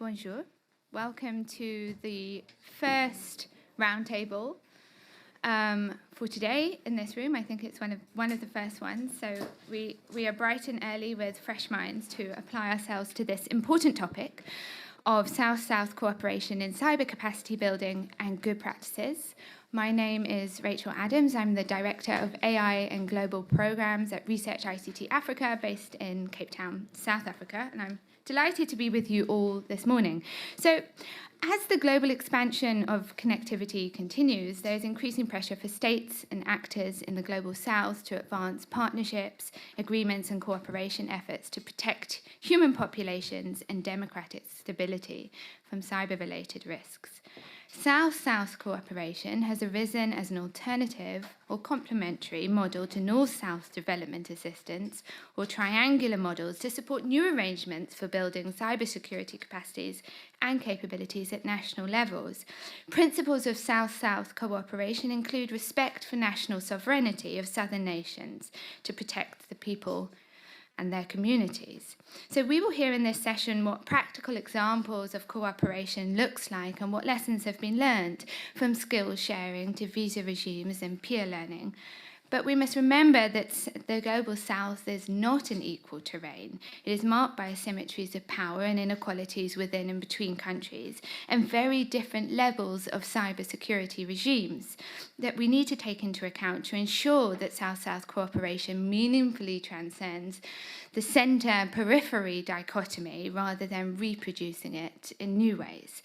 Bonjour. Welcome to the first roundtable for today in this room. I think it's one of the first ones. So we are bright and early with fresh minds to apply ourselves to this important topic of South-South cooperation in cyber capacity building and good practices. My name is Rachel Adams. I'm the Director of AI and Global Programs at Research ICT Africa, based in Cape Town, South Africa, and I'm delighted to be with you all this morning. So, as the global expansion of connectivity continues, there's increasing pressure for states and actors in the global south to advance partnerships, agreements, and cooperation efforts to protect human populations and democratic stability from cyber-related risks. South-South cooperation has arisen as an alternative or complementary model to North-South development assistance or triangular models to support new arrangements for building cybersecurity capacities and capabilities at national levels. Principles of South-South cooperation include respect for national sovereignty of southern nations to protect the people and their communities. So we will hear in this session what practical examples of cooperation looks like and what lessons have been learned, from skills sharing to visa regimes and peer learning. But we must remember that the global south is not an equal terrain. It is marked by asymmetries of power and inequalities within and between countries, and very different levels of cybersecurity regimes that we need to take into account to ensure that South-South cooperation meaningfully transcends the center-periphery dichotomy rather than reproducing it in new ways.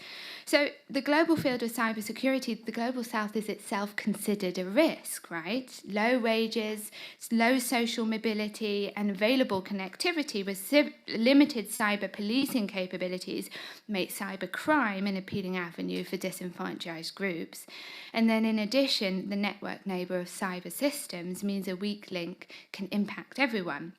So the global field of cybersecurity, the global south is itself considered a risk, right? Low wages, low social mobility, and available connectivity with limited cyber policing capabilities make cyber crime an appealing avenue for disenfranchised groups. And then in addition, the network neighbor of cyber systems means a weak link can impact everyone.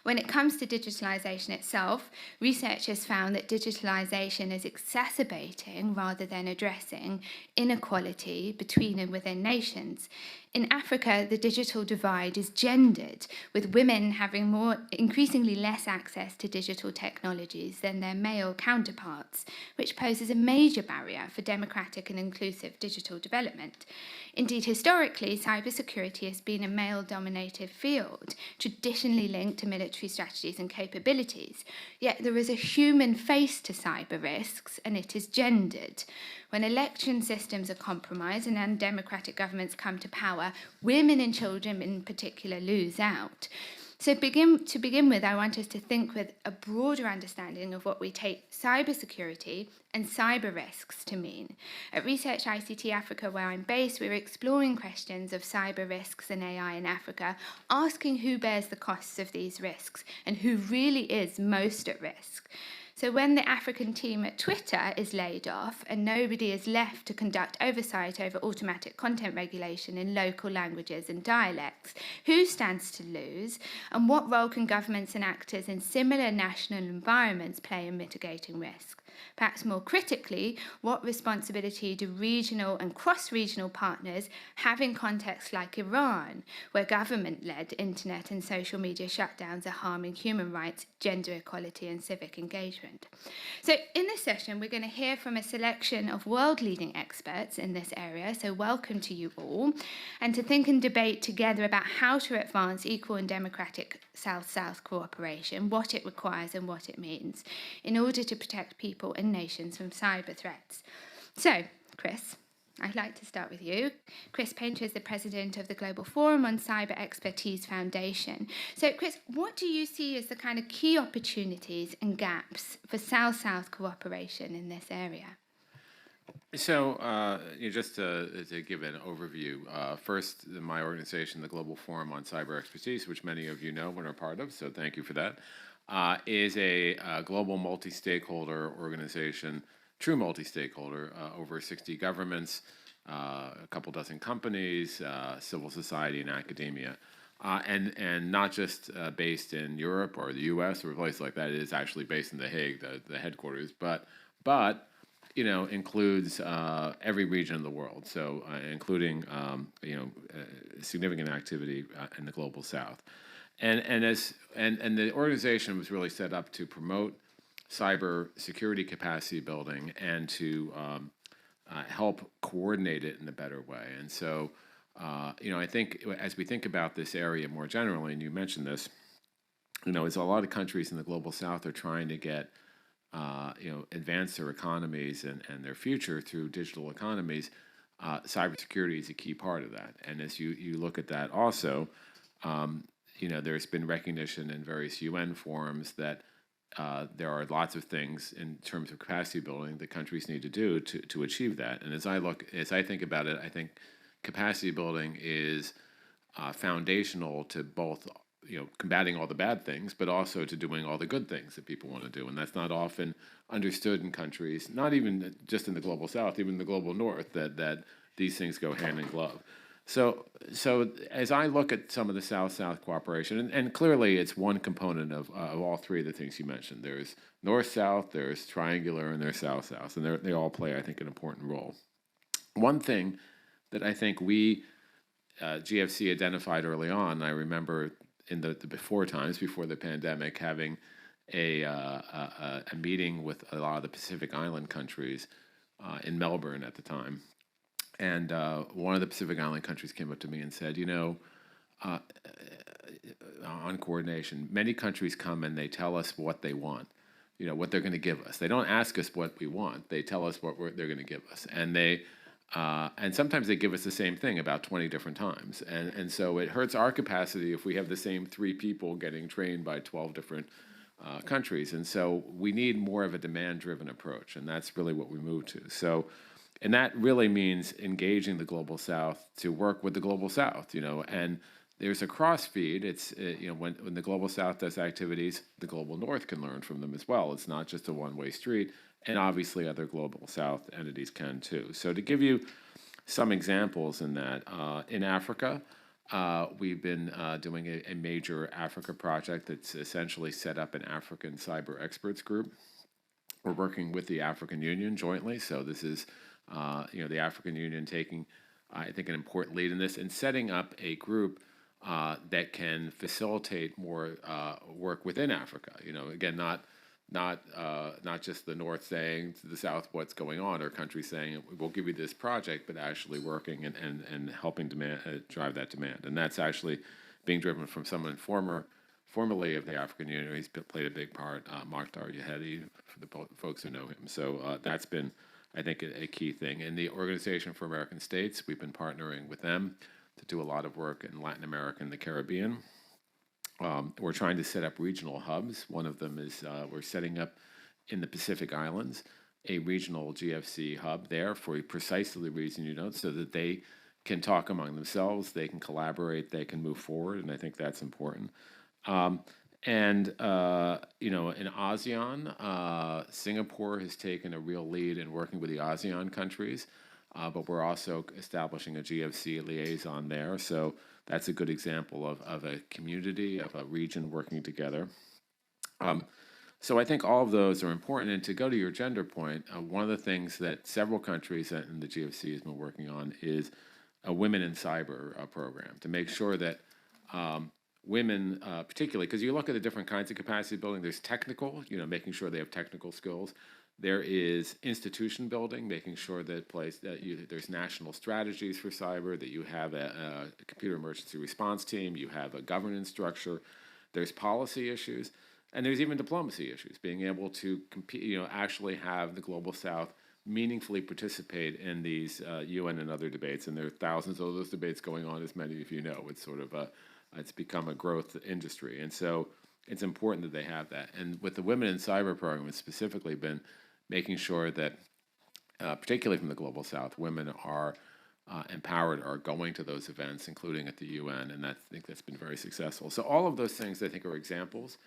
When it comes to digitalization itself, researchers found that digitalization is exacerbating rather than addressing inequality between and within nations. In Africa, the digital divide is gendered, with women having increasingly less access to digital technologies than their male counterparts, which poses a major barrier for democratic and inclusive digital development. Indeed, historically, cybersecurity has been a male-dominated field, traditionally linked to military strategies and capabilities. Yet there is a human face to cyber risks, and it is gendered. When election systems are compromised and undemocratic governments come to power, women and children in particular lose out. So to begin with, I want us to think with a broader understanding of what we take cybersecurity and cyber risks to mean. At Research ICT Africa, where I'm based, we're exploring questions of cyber risks and AI in Africa, asking who bears the costs of these risks and who really is most at risk. So when the African team at Twitter is laid off and nobody is left to conduct oversight over automatic content regulation in local languages and dialects, who stands to lose, and what role can governments and actors in similar national environments play in mitigating risk? Perhaps more critically, what responsibility do regional and cross-regional partners have in contexts like Iran, where government-led internet and social media shutdowns are harming human rights, gender equality, and civic engagement? So in this session, we're going to hear from a selection of world-leading experts in this area, so welcome to you all, and to think and debate together about how to advance equal and democratic South-South cooperation, what it requires and what it means, in order to protect people and nations from cyber threats. So, Chris, I'd like to start with you. Chris Painter is the president of the Global Forum on Cyber Expertise Foundation. So, Chris, what do you see as the kind of key opportunities and gaps for South-South cooperation in this area? So, just to give an overview, first, my organization, the Global Forum on Cyber Expertise, which many of you know and are part of, so thank you for that, is a global multi-stakeholder organization, true multi-stakeholder, over 60 governments, a couple dozen companies, civil society, and academia. And not just based in Europe or the US or a place like that. It is actually based in The Hague, the headquarters, but includes every region of the world, so including significant activity in the global south. And the organization was really set up to promote cyber security capacity building and to help coordinate it in a better way. And so, I think as we think about this area more generally, and you mentioned this, as a lot of countries in the global south are trying to get, advance their economies and their future through digital economies, cybersecurity is a key part of that. And as you look at that also, there's been recognition in various UN forums that there are lots of things in terms of capacity building that countries need to do to achieve that. And as I think about it, I think capacity building is foundational to both combating all the bad things, but also to doing all the good things that people want to do. And that's not often understood in countries, not even just in the global south, even the global north, that these things go hand in glove. So as I look at some of the South-South cooperation, and clearly it's one component of all three of the things you mentioned. There's North-South, there's triangular, and there's South-South, and they all play, I think, an important role. One thing that I think we, GFC, identified early on, I remember in the before times, before the pandemic, having a meeting with a lot of the Pacific Island countries in Melbourne at the time. And one of the Pacific Island countries came up to me and said, on coordination, many countries come and they tell us what they want, what they're going to give us. They don't ask us what we want. They tell us what they're going to give us. And sometimes they give us the same thing about 20 different times. And so it hurts our capacity if we have the same 3 people getting trained by 12 different countries. And so we need more of a demand-driven approach, and that's really what we move to. And that really means engaging the Global South to work with the Global South, and there's a cross feed. It's, when the Global South does activities, the Global North can learn from them as well. It's not just a one-way street, and obviously other Global South entities can too. So to give you some examples in that, in Africa, we've been doing a major Africa project that's essentially set up an African cyber experts group. We're working with the African Union jointly, so this is the African Union taking, I think, an important lead in this and setting up a group that can facilitate more work within Africa. Again, not just the North saying to the South what's going on, or countries saying we'll give you this project, but actually working and helping drive that demand. And that's actually being driven from someone formerly of the African Union. He's played a big part, Mokhtar Yehedi, for the folks who know him. So that's been, I think, a key thing. In the Organization for American States, we've been partnering with them to do a lot of work in Latin America and the Caribbean. We're trying to set up regional hubs. One of them is we're setting up in the Pacific Islands a regional GFC hub there for precisely the reason you note, so that they can talk among themselves, they can collaborate, they can move forward, and I think that's important. In ASEAN, Singapore has taken a real lead in working with the ASEAN countries, but we're also establishing a GFC liaison there. So that's a good example of a community, of a region working together. So I think all of those are important. And to go to your gender point, one of the things that several countries in the GFC has been working on is a Women in Cyber program to make sure that women, particularly, because you look at the different kinds of capacity building, there's technical, making sure they have technical skills. There is institution building, making sure that there's national strategies for cyber, that you have a computer emergency response team, you have a governance structure. There's policy issues, and there's even diplomacy issues, being able to compete, actually have the Global South meaningfully participate in these UN and other debates. And there are thousands of those debates going on, as many of you know. It's sort of it's become a growth industry. And so it's important that they have that. And with the Women in Cyber program, it's specifically been making sure that, particularly from the Global South, women are empowered, are going to those events, including at the UN, and I think that's been very successful. So all of those things, I think, are examples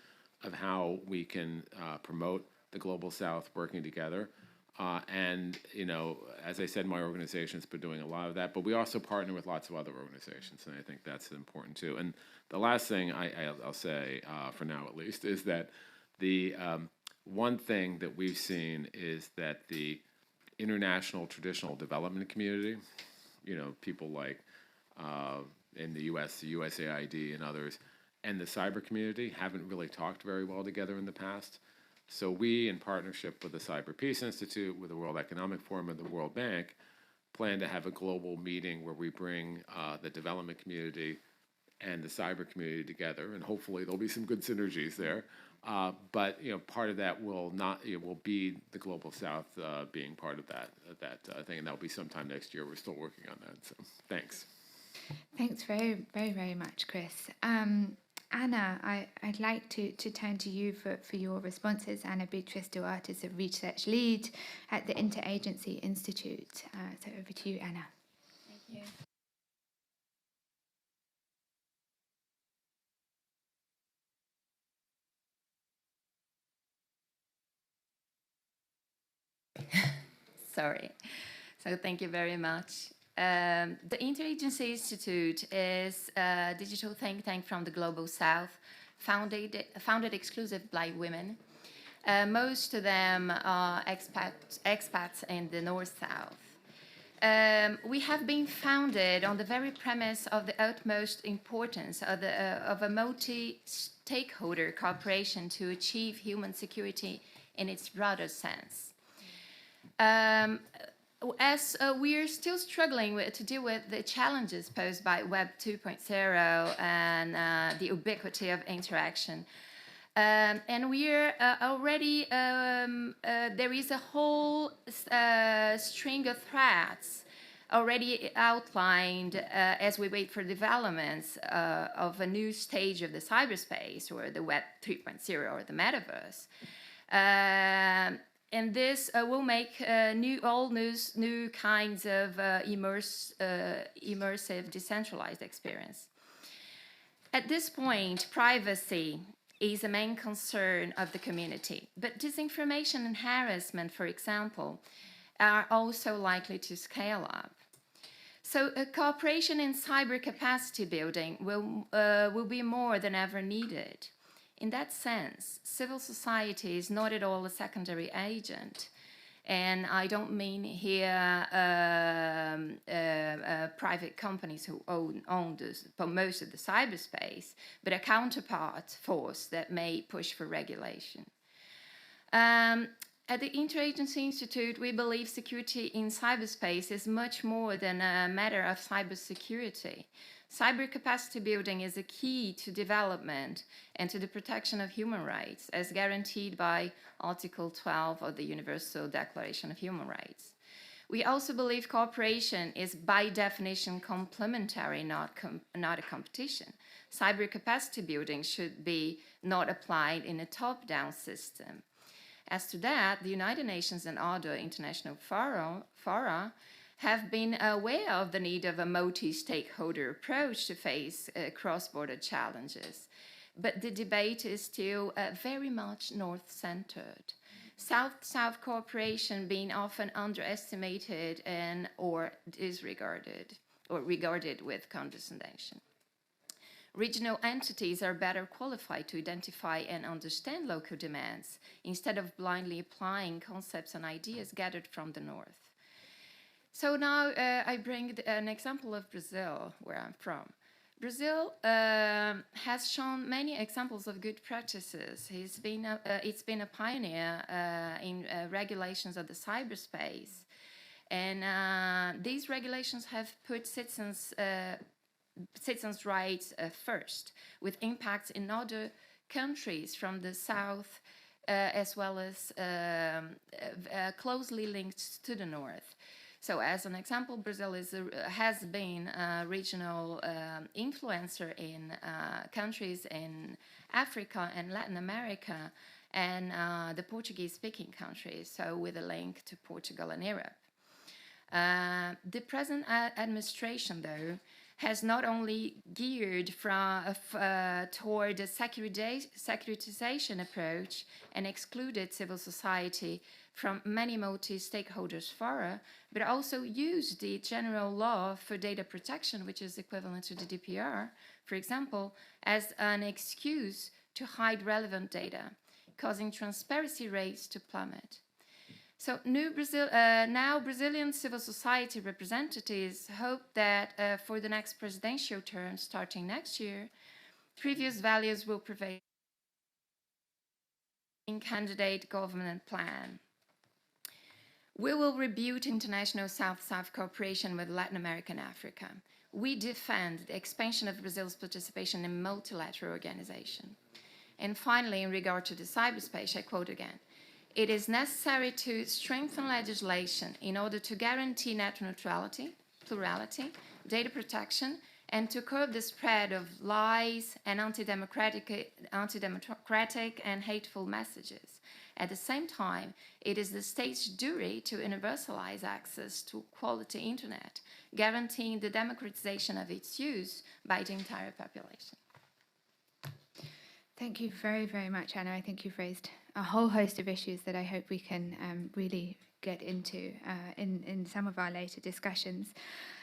of how we can promote the Global South working together. And, as I said, my organization's been doing a lot of that, but we also partner with lots of other organizations, and I think that's important too. And the last thing I'll say, for now at least, is that the one thing that we've seen is that the international traditional development community, people like in the US, the USAID and others, and the cyber community haven't really talked very well together in the past. So we, in partnership with the Cyber Peace Institute, with the World Economic Forum and the World Bank, plan to have a global meeting where we bring the development community and the cyber community together, and hopefully there'll be some good synergies there. But part of that will not will be the Global South being part of that thing, and that'll be sometime next year. We're still working on that. So thanks. Thanks very, very, very much, Chris. Anna, I'd like to turn to you for your responses. Anna Beatrice Duarte is a research lead at the Interagency Institute. So over to you, Anna. Thank you. Sorry. So thank you very much. The Interagency Institute is a digital think tank from the Global South, founded exclusively by women. Most of them are expats in the North-South. We have been founded on the very premise of the utmost importance of a multi-stakeholder cooperation to achieve human security in its broader sense. As we are still struggling to deal with the challenges posed by Web 2.0 and the ubiquity of interaction, and we are already, there is a whole string of threats already outlined as we wait for developments of a new stage of the cyberspace, or the Web 3.0, or the metaverse. And this will make new kinds of immersive, decentralized experience. At this point, privacy is a main concern of the community, but disinformation and harassment, for example, are also likely to scale up. So cooperation in cyber capacity building will be more than ever needed. In that sense, civil society is not at all a secondary agent. And I don't mean here private companies who own most of the cyberspace, but a counterpart force that may push for regulation. At the Interagency Institute, we believe security in cyberspace is much more than a matter of cybersecurity. Cyber capacity building is a key to development and to the protection of human rights, as guaranteed by Article 12 of the Universal Declaration of Human Rights. We also believe cooperation is by definition complementary, not a competition. Cyber capacity building should be not applied in a top-down system. As to that, the United Nations and other international fora have been aware of the need of a multi-stakeholder approach to face cross-border challenges. But the debate is still very much North-centered. South-South cooperation being often underestimated or disregarded, or regarded with condescension. Regional entities are better qualified to identify and understand local demands instead of blindly applying concepts and ideas gathered from the North. So now I bring an example of Brazil, where I'm from. Brazil has shown many examples of good practices. It's been a pioneer in regulations of the cyberspace. And these regulations have put citizens' rights first, with impacts in other countries from the South as well as closely linked to the North. So as an example, Brazil has been a regional influencer in countries in Africa and Latin America and the Portuguese-speaking countries, so with a link to Portugal and Europe. The present administration, though, has not only geared toward a securitization approach and excluded civil society from many multi-stakeholders fora, but also used the general law for data protection, which is equivalent to the GDPR, for example, as an excuse to hide relevant data, causing transparency rates to plummet. So now Brazilian civil society representatives hope that for the next presidential term starting next year, previous values will prevail candidate government plan. We will rebuild international South-South cooperation with Latin America and Africa. We defend the expansion of Brazil's participation in multilateral organizations. And finally, in regard to the cyberspace, I quote again, it is necessary to strengthen legislation in order to guarantee net neutrality, plurality, data protection, and to curb the spread of lies and antidemocratic and hateful messages. At the same time, it is the state's duty to universalize access to quality internet, guaranteeing the democratization of its use by the entire population. Thank you very, very much, Anna. I think you've raised a whole host of issues that I hope we can really get into in some of our later discussions.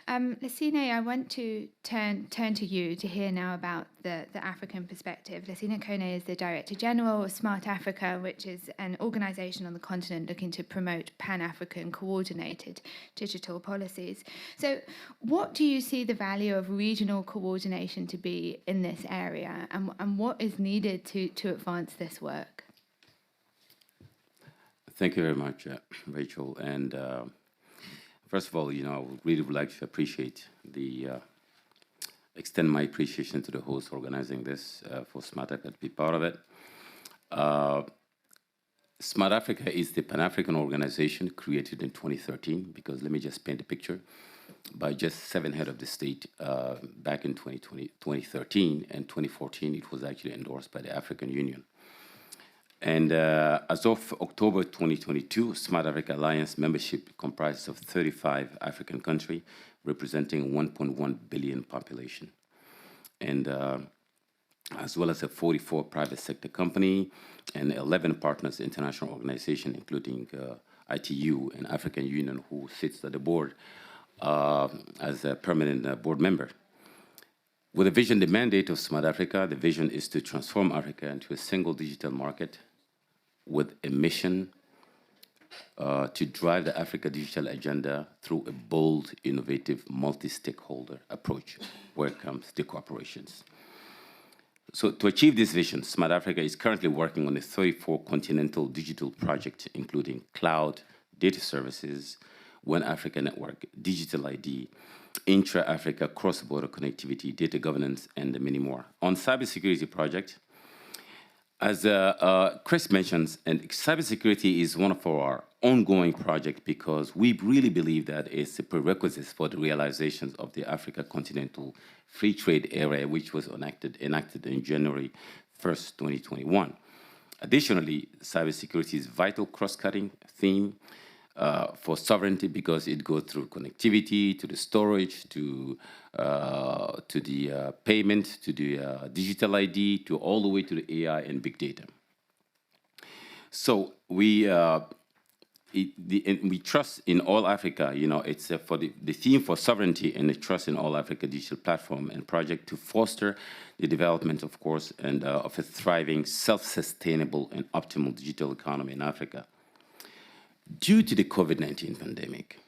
Lacine, I want to turn to you to hear now about the African perspective. Lacine Kone is the Director General of Smart Africa, which is an organisation on the continent looking to promote Pan-African coordinated digital policies. So what do you see the value of regional coordination to be in this area, and what is needed to advance this work? Thank you very much, Rachel. And first of all, I would like to extend my appreciation to the host organizing this for Smart Africa to be part of it. Smart Africa is the Pan-African organization created in 2013, because let me just paint a picture, by just 7 heads of the state back in 2013, and 2014 it was actually endorsed by the African Union. And as of October 2022, Smart Africa Alliance membership comprises of 35 African countries, representing 1.1 billion population. And as well as a 44 private sector company and 11 partners international organization, including ITU and African Union, who sits at the board as a permanent board member. With the vision, the mandate of Smart Africa, the vision is to transform Africa into a single digital market with a mission to drive the Africa digital agenda through a bold, innovative, multi-stakeholder approach where it comes to corporations. So to achieve this vision, Smart Africa is currently working on a 34 continental digital project, including cloud, data services, One Africa Network, digital ID, intra-Africa cross-border connectivity, data governance, and many more. On cybersecurity project, as Chris mentions, and cybersecurity is one of our ongoing projects because we really believe that it's a prerequisite for the realization of the Africa Continental Free Trade Area, which was enacted in January 1st, 2021. Additionally, cybersecurity is a vital cross-cutting theme for sovereignty because it goes through connectivity, to the storage, to the payment, to the digital ID, to all the way to the AI and big data. So we trust in all Africa. It's for the theme for sovereignty and the trust in all Africa digital platform and project to foster the development, of course, and of a thriving, self-sustainable, and optimal digital economy in Africa. Due to the COVID-19 pandemic,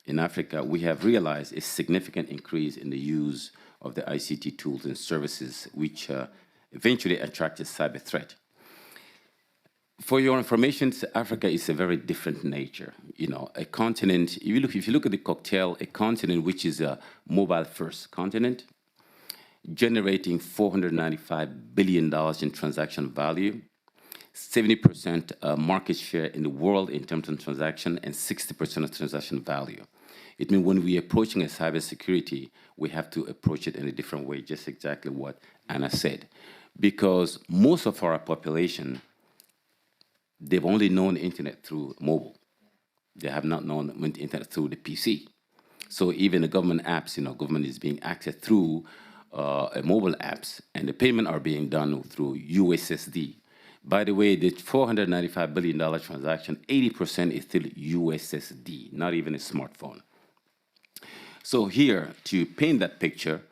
in Africa, we have realized a significant increase in the use of the ICT tools and services, which eventually attracted cyber threat. For your information, Africa is a very different nature. A continent, if you look at the cocktail, a continent which is a mobile-first continent, generating $495 billion in transaction value, 70% market share in the world in terms of transaction, and 60% of transaction value. It means when we're approaching a cybersecurity, we have to approach it in a different way, just exactly what Anna said. Because most of our population, they've only known internet through mobile. They have not known internet through the PC. So even the government apps, government is being accessed through mobile apps, and the payment are being done through USSD. By the way, the $495 billion transaction, 80% is still USSD, not even a smartphone. So here, to paint that picture,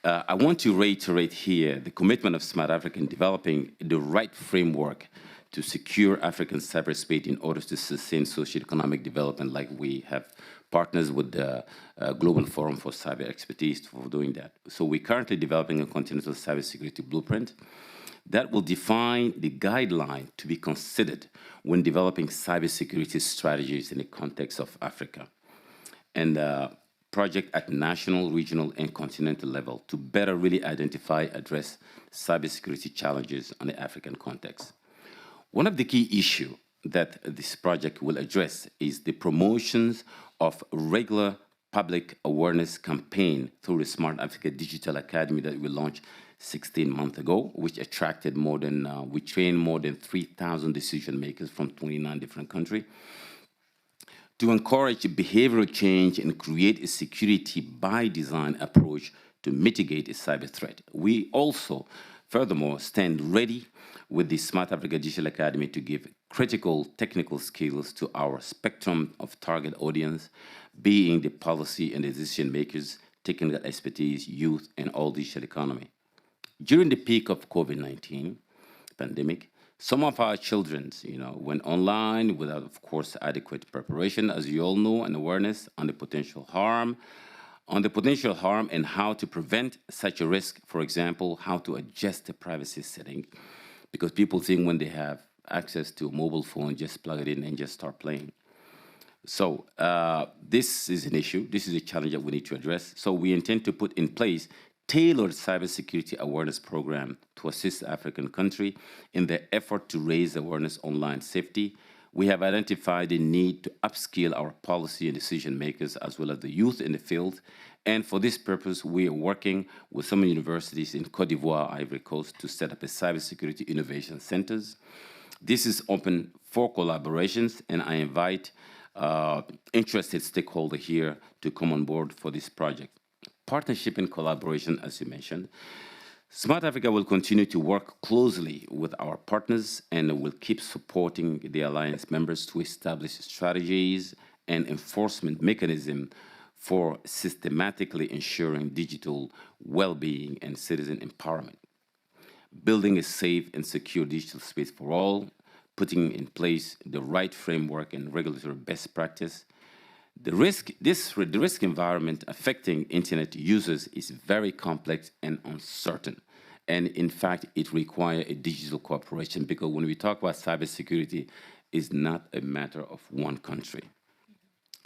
I want to reiterate here the commitment of Smart Africa in developing the right framework to secure African cyberspace in order to sustain socio-economic development, like we have partners with the Global Forum for Cyber Expertise for doing that. So we're currently developing a continental cybersecurity blueprint that will define the guideline to be considered when developing cybersecurity strategies in the context of Africa. And project at national, regional, and continental level to better really identify, address cybersecurity challenges on the African context. One of the key issues that this project will address is the promotions of regular public awareness campaign through the Smart Africa Digital Academy that we launched 16 months ago, which attracted more than, we trained more than 3,000 decision makers from 29 different countries to encourage behavioral change and create a security by design approach to mitigate a cyber threat. We also, furthermore, stand ready with the Smart Africa Digital Academy to give critical technical skills to our spectrum of target audience, being the policy and decision makers, technical expertise, youth, and all digital economy. During the peak of COVID-19 pandemic, some of our children, went online without, of course, adequate preparation, as you all know, and awareness on the potential harm, and how to prevent such a risk. For example, how to adjust the privacy setting, because people think when they have access to a mobile phone, just plug it in and just start playing. So this is an issue. This is a challenge that we need to address. So we intend to put in place tailored cybersecurity awareness program to assist African countries in their effort to raise awareness online safety. We have identified the need to upskill our policy and decision makers as well as the youth in the field. And for this purpose, we are working with some universities in Cote d'Ivoire, Ivory Coast, to set up a cybersecurity innovation centers. This is open for collaborations, and I invite interested stakeholders here to come on board for this project. Partnership and collaboration, as you mentioned. Smart Africa will continue to work closely with our partners and will keep supporting the Alliance members to establish strategies and enforcement mechanisms for systematically ensuring digital well-being and citizen empowerment. Building a safe and secure digital space for all, putting in place the right framework and regulatory best practice. The risk environment affecting internet users is very complex and uncertain. And in fact, it requires a digital cooperation, because when we talk about cybersecurity, it's not a matter of one country.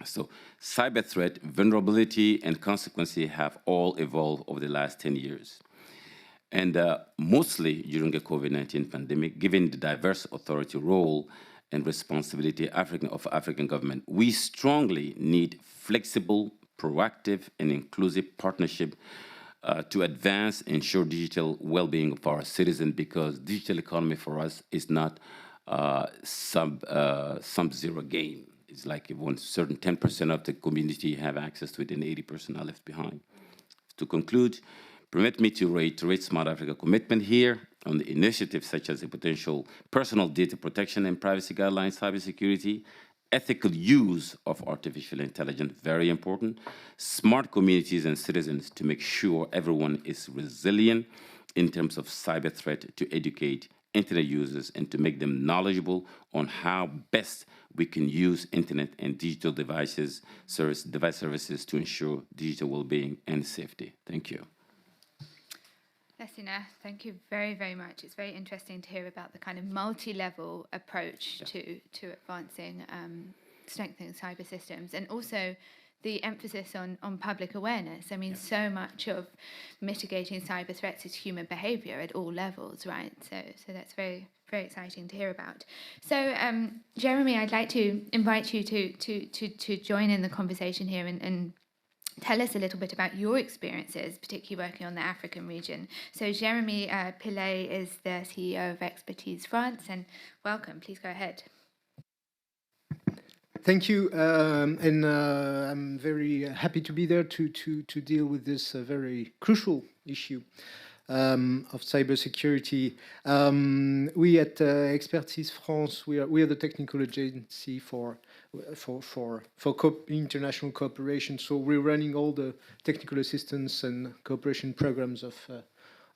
So cyber threat, vulnerability, and consequences have all evolved over the last 10 years. And mostly during the COVID-19 pandemic, given the diverse authority role and responsibility of African government, we strongly need flexible, proactive, and inclusive partnership to advance and ensure digital well-being of our citizens, because digital economy for us is not sub-zero game. It's like if one certain 10% of the community have access to it and 80% are left behind. To conclude, permit me to reiterate Smart Africa commitment here on the initiatives such as the potential personal data protection and privacy guidelines, cybersecurity, ethical use of artificial intelligence, very important, smart communities and citizens to make sure everyone is resilient in terms of cyber threat, to educate internet users and to make them knowledgeable on how best we can use internet and digital device services to ensure digital well-being and safety. Thank you. Lassina, thank you very, very much. It's very interesting to hear about the kind of multi-level approach to advancing, strengthening cyber systems, and also the emphasis on public awareness. I mean, so much of mitigating cyber threats is human behavior at all levels, right? So that's very, very exciting to hear about. So, Jeremy, I'd like to invite you to join in the conversation here and tell us a little bit about your experiences, particularly working on the African region. So Jeremy Pillet is the CEO of Expertise France, and welcome. Please go ahead. Thank you, and I'm very happy to be there to deal with this very crucial issue of cybersecurity. We at Expertise France, we are the technical agency for international cooperation. So we're running all the technical assistance and cooperation programs of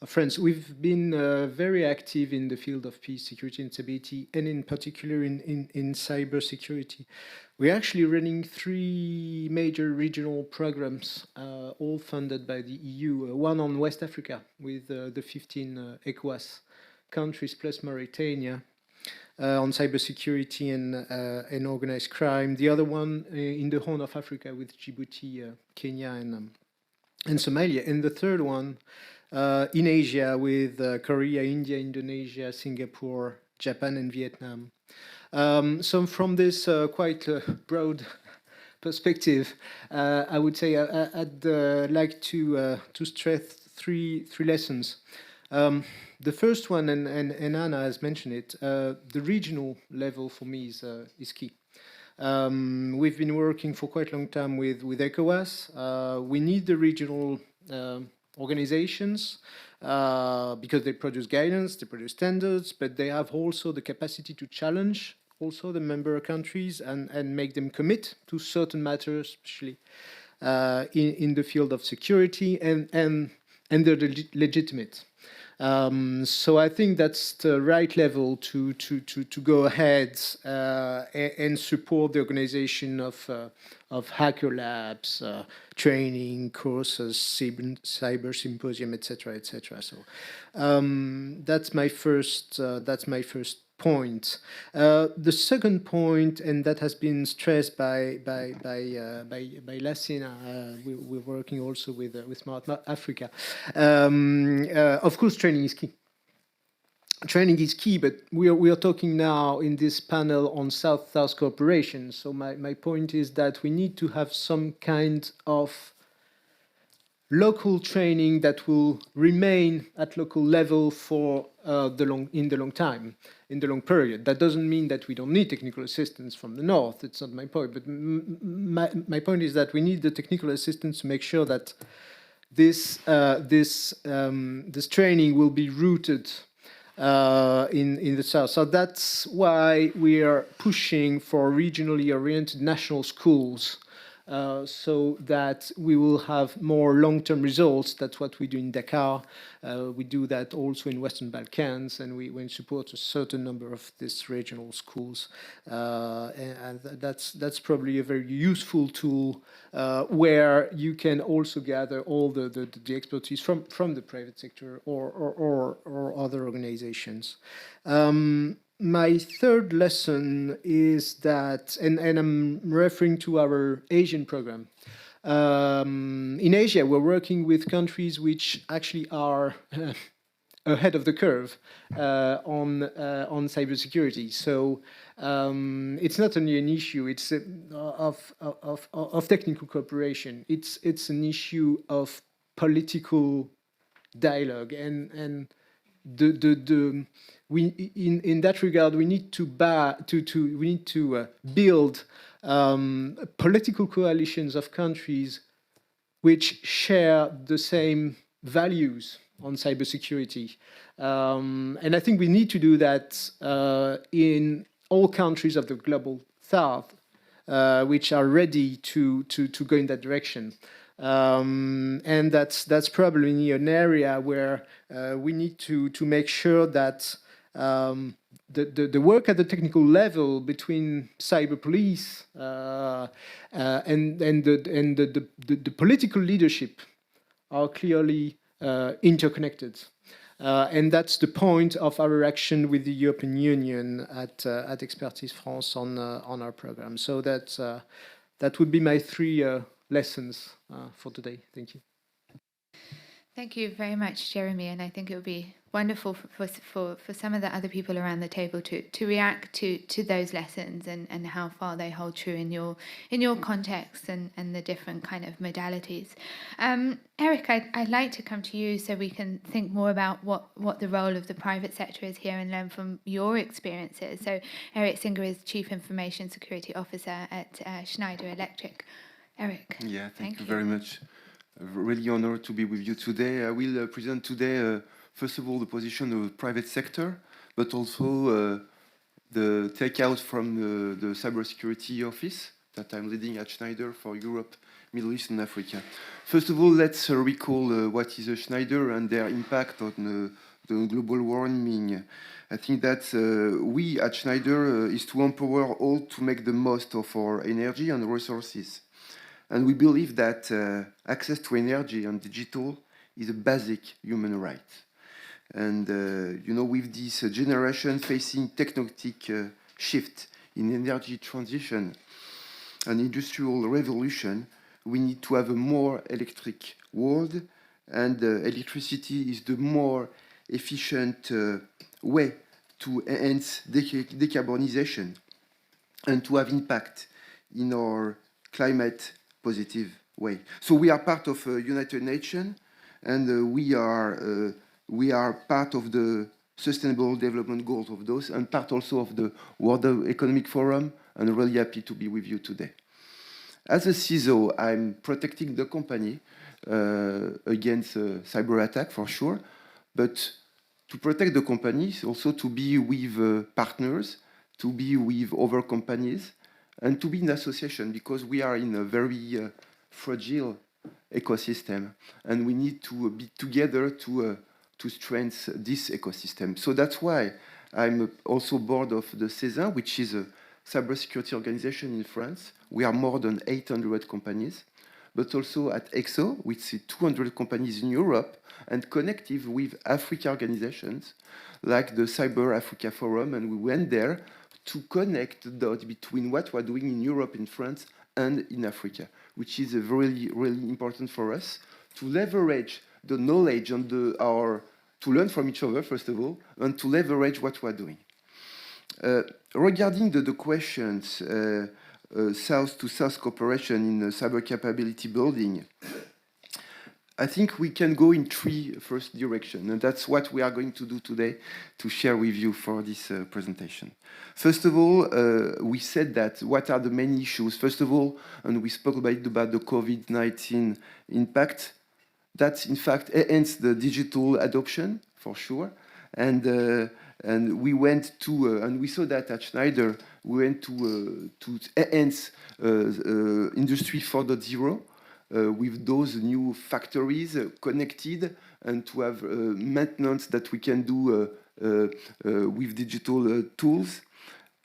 France. We've been very active in the field of peace, security, and stability, and in particular in cybersecurity. We're actually running 3 major regional programs, all funded by the EU. One on West Africa with the 15 ECOWAS countries plus Mauritania on cybersecurity and organized crime. The other one in the Horn of Africa with Djibouti, Kenya, and Somalia. And the third one in Asia with Korea, India, Indonesia, Singapore, Japan, and Vietnam. So from this quite broad perspective, I would say I'd like to stress three lessons. The first one, and Anna has mentioned it, the regional level for me is key. We've been working for quite a long time with ECOWAS. We need the regional organizations because they produce guidance, they produce standards, but they have also the capacity to challenge also the member countries and make them commit to certain matters, especially in the field of security, and they're legitimate. So I think that's the right level to go ahead and support the organization of hacker labs, training courses, cyber symposium, etc., etc. So that's my first point. The second point, and that has been stressed by Lassina, we're working also with Smart Africa. Of course, training is key. Training is key, but we are talking now in this panel on South-South cooperation. So my point is that we need to have some kind of local training that will remain at local level for in the long period. That doesn't mean that we don't need technical assistance from the north. It's not my point. But my point is that we need the technical assistance to make sure that this training will be rooted in the south. So that's why we are pushing for regionally oriented national schools. So that we will have more long-term results. That's what we do in Dakar. We do that also in Western Balkans, and we support a certain number of these regional schools. And that's probably a very useful tool where you can also gather all the expertise from the private sector or other organizations. My third lesson is that, and I'm referring to our Asian program. In Asia, we're working with countries which actually are ahead of the curve on cybersecurity. So it's not only an issue; it's of technical cooperation. It's an issue of political dialogue and in that regard, we need to build political coalitions of countries which share the same values on cybersecurity, and I think we need to do that in all countries of the global south, which are ready to go in that direction. And that's probably an area where we need to make sure that the work at the technical level between cyber police and the political leadership are clearly interconnected. And that's the point of our action with the European Union at Expertise France on our program. So that would be my three lessons for today. Thank you. Thank you very much, Jeremy. And I think it would be wonderful for some of the other people around the table to react to those lessons and how far they hold true in your context and the different kind of modalities. Eric, I'd like to come to you so we can think more about what the role of the private sector is here and learn from your experiences. So Eric Singer is Chief Information Security Officer at Schneider Electric. Eric. Yeah, thank you very much. Really honored to be with you today. I will present today, first of all, the position of the private sector, but also the takeout from the cybersecurity office that I'm leading at Schneider for Europe, Middle East, and Africa. First of all, let's recall what is a Schneider and their impact on the global warming. I think that we at Schneider is to empower all to make the most of our energy and resources. And we believe that access to energy and digital is a basic human right. And, with this generation facing technologic shift in energy transition and industrial revolution, we need to have a more electric world, and electricity is the more efficient way to enhance decarbonization and to have impact in our climate positive way. So we are part of United Nations, and we are part of the Sustainable Development Goals of those, and part also of the World Economic Forum, and really happy to be with you today. As a CISO, I'm protecting the company against cyber attack for sure, but to protect the companies, also to be with partners, to be with other companies, and to be in association, because we are in a very fragile ecosystem, and we need to be together to strengthen this ecosystem. So that's why I'm also board of the CESA, which is a cybersecurity organization in France. We are more than 800 companies, but also at EXO, which is 200 companies in Europe, and connected with Africa organizations like the Cyber Africa Forum, and we went there to connect the dots between what we're doing in Europe, in France, and in Africa, which is really, really important for us to leverage the knowledge and to learn from each other, first of all, and to leverage what we're doing. Regarding the questions, South-to-South cooperation in cyber capability building, I think we can go in three first directions, and that's what we are going to do today to share with you for this presentation. First of all, we said that what are the main issues? First of all, and we spoke about the COVID-19 impact, that's in fact enhance the digital adoption for sure, and we went to and we saw that at Schneider we went to enhance Industry 4.0 with those new factories connected, and to have maintenance that we can do with digital tools.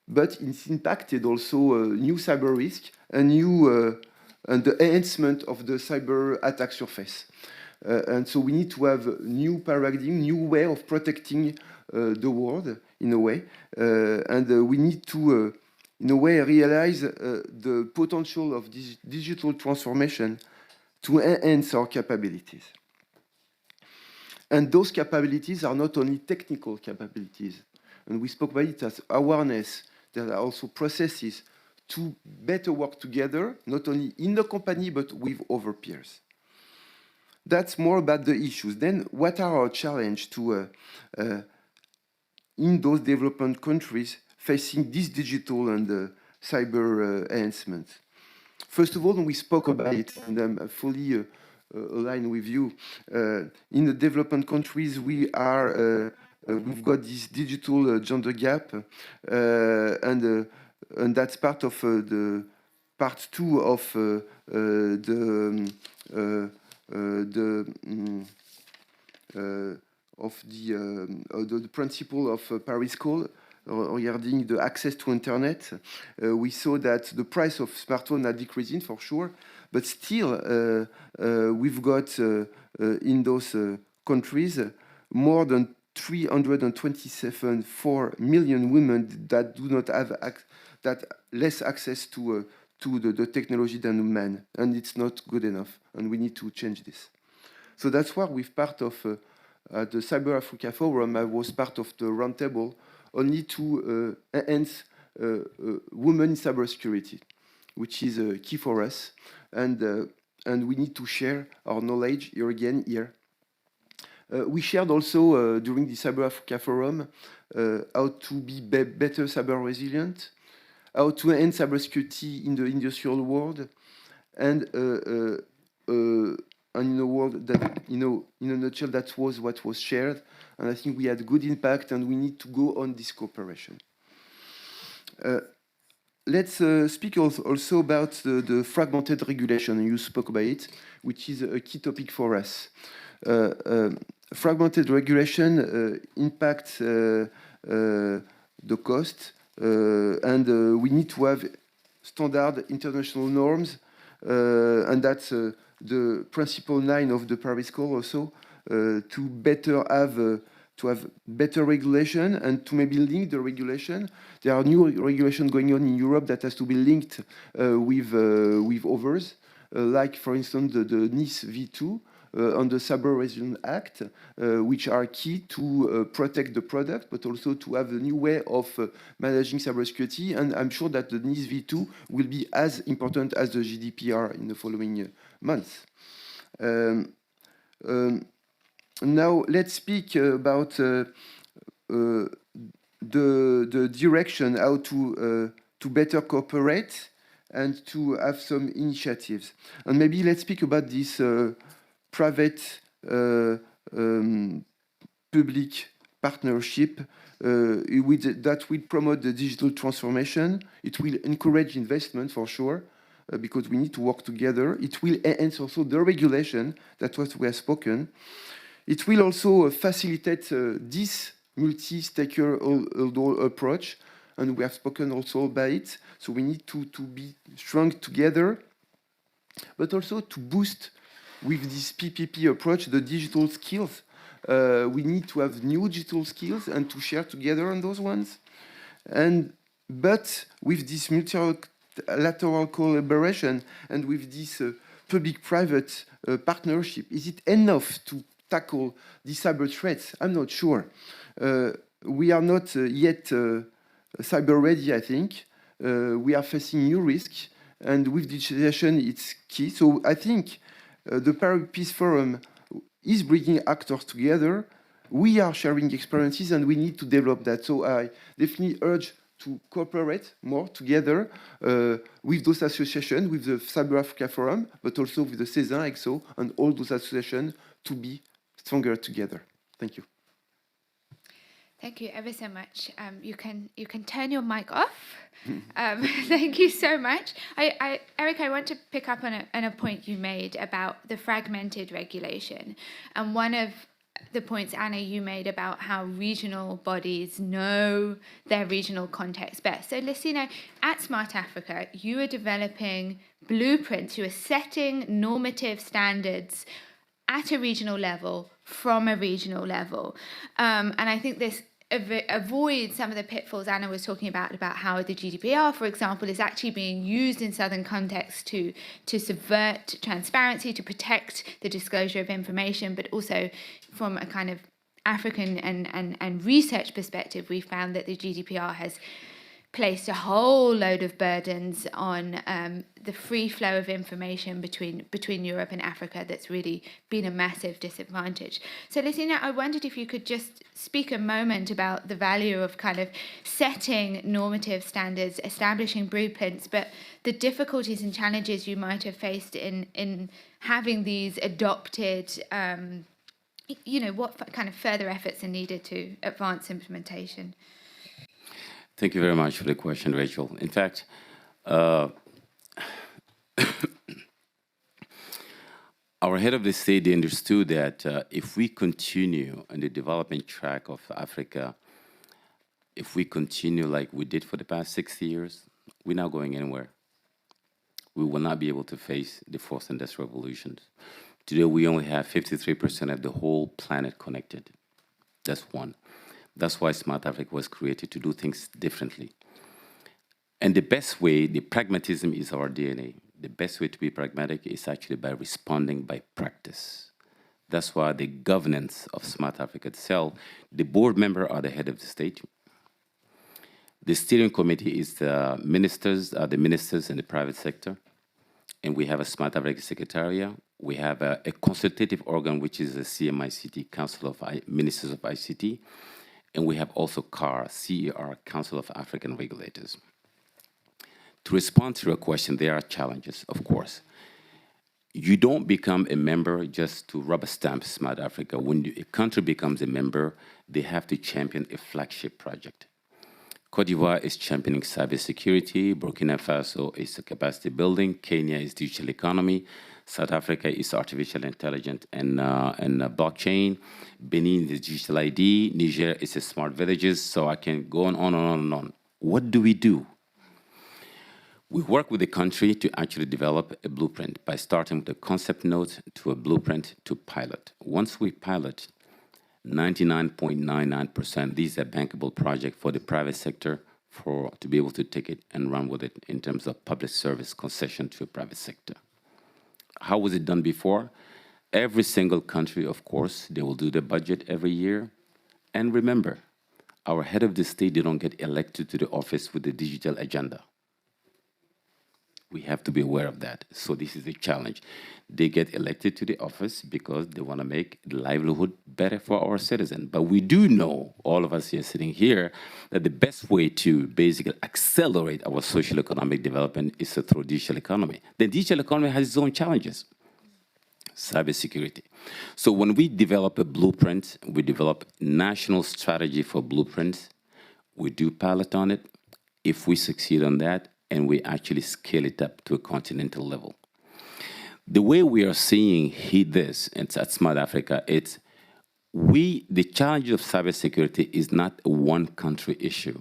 But it's impacted also new cyber risk and and the enhancement of the cyber attack surface. And so we need to have new paradigm, new way of protecting the world in a way, and we need to, in a way, realize the potential of this digital transformation to enhance our capabilities. And those capabilities are not only technical capabilities, and we spoke about it as awareness. There are also processes to better work together, not only in the company, but with other peers. That's more about the issues. Then what are our challenges to in those development countries facing this digital and cyber enhancement? First of all, we spoke about it, and I'm fully aligned with you. In the development countries, we've got this digital gender gap, and that's part of the part two of the principle of Paris Call regarding the access to internet. We saw that the price of smartphones are decreasing for sure, but still we've got in those countries more than 327.4 million women that do not have less access to the technology than men, and it's not good enough, and we need to change this. So that's why we're part of the Cyber Africa Forum. I was part of the roundtable only to enhance women in cybersecurity, which is key for us, and we need to share our knowledge here. We shared also during the Cyber Africa Forum how to be better cyber resilient, how to enhance cybersecurity in the industrial world, and in a world that, in a nutshell, that was what was shared. And I think we had good impact, and we need to go on this cooperation. Let's speak also about the fragmented regulation. You spoke about it, which is a key topic for us. Fragmented regulation impacts the cost, and we need to have standard international norms, and that's the principle 9 of the Paris Call also, to better have to have better regulation and to maybe link the regulation. There are new regulation going on in Europe that has to be linked with others, like, for instance, the Nice V2 on the Cyber Resilience Act, which are key to protect the product, but also to have a new way of managing cybersecurity. And I'm sure that the Nice V2 will be as important as the GDPR in the following months. Now let's speak about the direction, how to better cooperate and to have some initiatives. And maybe let's speak about this private public partnership that will promote the digital transformation. It will encourage investment for sure, because we need to work together. It will enhance also the regulation, that's what we have spoken. It will also facilitate this multi-stakeholder approach, and we have spoken also about it. So we need to be strong together, but also to boost with this PPP approach the digital skills. We need to have new digital skills and to share together on those ones. But with this multilateral collaboration and with this public-private partnership, is it enough to tackle the cyber threats? I'm not sure. We are not yet cyber ready, I think. We are facing new risks, and with digitalization, it's key. So I think the Paris Peace Forum is bringing actors together. We are sharing experiences, and we need to develop that. So I definitely urge to cooperate more together with those associations, with the Cyber Africa Forum, but also with the CESIN, EXO, and all those associations to be stronger together. Thank you. Thank you ever so much. You can turn your mic off. Thank you so much. Eric, I want to pick up on a point you made about the fragmented regulation. And one of the points, Anna, you made about how regional bodies know their regional context best. So, Lucina, at Smart Africa, you are developing blueprints. You are setting normative standards at a regional level from a regional level. And I think this avoids some of the pitfalls Anna was talking about how the GDPR, for example, is actually being used in southern contexts to subvert transparency, to protect the disclosure of information, but also from a kind of African and research perspective, we found that the GDPR has placed a whole load of burdens on the free flow of information between Europe and Africa that's really been a massive disadvantage. So, Lucina, I wondered if you could just speak a moment about the value of kind of setting normative standards, establishing blueprints, but the difficulties and challenges you might have faced in having these adopted, what kind of further efforts are needed to advance implementation? Thank you very much for the question, Rachel. In fact, our head of the state understood that if we continue on the development track of Africa, if we continue like we did for the past 60 years, we're not going anywhere. We will not be able to face the fourth industrial revolutions. Today, we only have 53% of the whole planet connected. That's one. That's why Smart Africa was created, to do things differently. And the best way, the pragmatism is our DNA. The best way to be pragmatic is actually by responding by practice. That's why the governance of Smart Africa itself, the board member are the head of the state. The steering committee is the ministers in the private sector. And we have a Smart Africa Secretariat. We have a consultative organ, which is the CMICT, Council of Ministers of ICT. And we have also CAR, CER, Council of African Regulators. To respond to your question, there are challenges, of course. You don't become a member just to rubber stamp Smart Africa. When a country becomes a member, they have to champion a flagship project. Côte d'Ivoire is championing cybersecurity. Burkina Faso is capacity building. Kenya is digital economy. South Africa is artificial intelligence and blockchain. Benin is digital ID. Niger is smart villages. So I can go on and on and on. What do? We work with the country to actually develop a blueprint by starting with a concept note to a blueprint to pilot. Once we pilot, 99.99%, these are bankable projects for the private sector to be able to take it and run with it in terms of public service concession to a private sector. How was it done before? Every single country, of course, they will do the budget every year. And remember, our head of the state, they don't get elected to the office with the digital agenda. We have to be aware of that. So this is a challenge. They get elected to the office because they want to make the livelihood better for our citizens. But we do know, all of us here sitting here, that the best way to basically accelerate our social economic development is through digital economy. The digital economy has its own challenges. Cybersecurity. So when we develop a blueprint, we develop national strategy for blueprints, we do pilot on it. If we succeed on that, and we actually scale it up to a continental level. The way we are seeing this at Smart Africa, it's the challenge of cybersecurity is not a one country issue.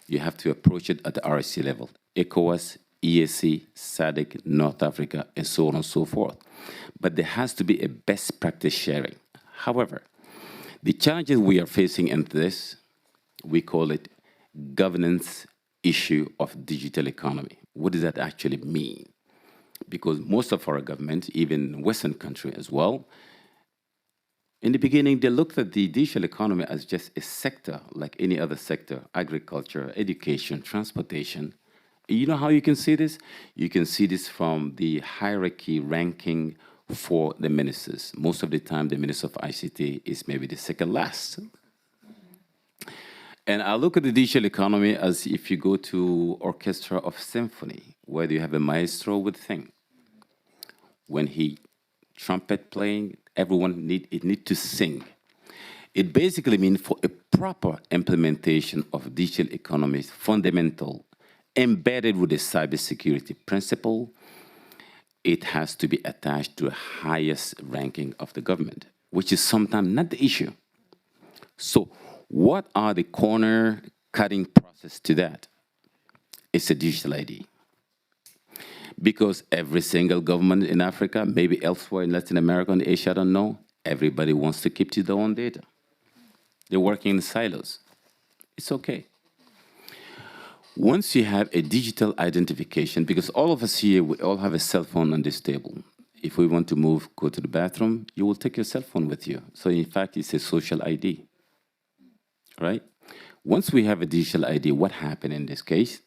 You have to approach it at the RSC level, ECOWAS, EAC, SADC, North Africa, and so on and so forth. But there has to be a best practice sharing. However, the challenges we are facing in this, we call it governance issue of digital economy. What does that actually mean? Because most of our governments, even Western countries as well, in the beginning, they looked at the digital economy as just a sector like any other sector, agriculture, education, transportation. You know how you can see this? You can see this from the hierarchy ranking for the ministers. Most of the time, the minister of ICT is maybe the second last. And I look at the digital economy as if you go to orchestra of symphony, where you have a maestro with thing. When he trumpet playing, everyone need to sing. It basically means for a proper implementation of digital economy, fundamental, embedded with the cybersecurity principle, it has to be attached to the highest ranking of the government, which is sometimes not the issue. So what are the corner cutting process to that? It's a digital ID. Because every single government in Africa, maybe elsewhere in Latin America and Asia, I don't know, everybody wants to keep to their own data. They're working in silos. It's okay. Once you have a digital identification, because all of us here, we all have a cell phone on this table. If we want to move, go to the bathroom, you will take your cell phone with you. So in fact, it's a social ID. Right? Once we have a digital ID, what happened in this case?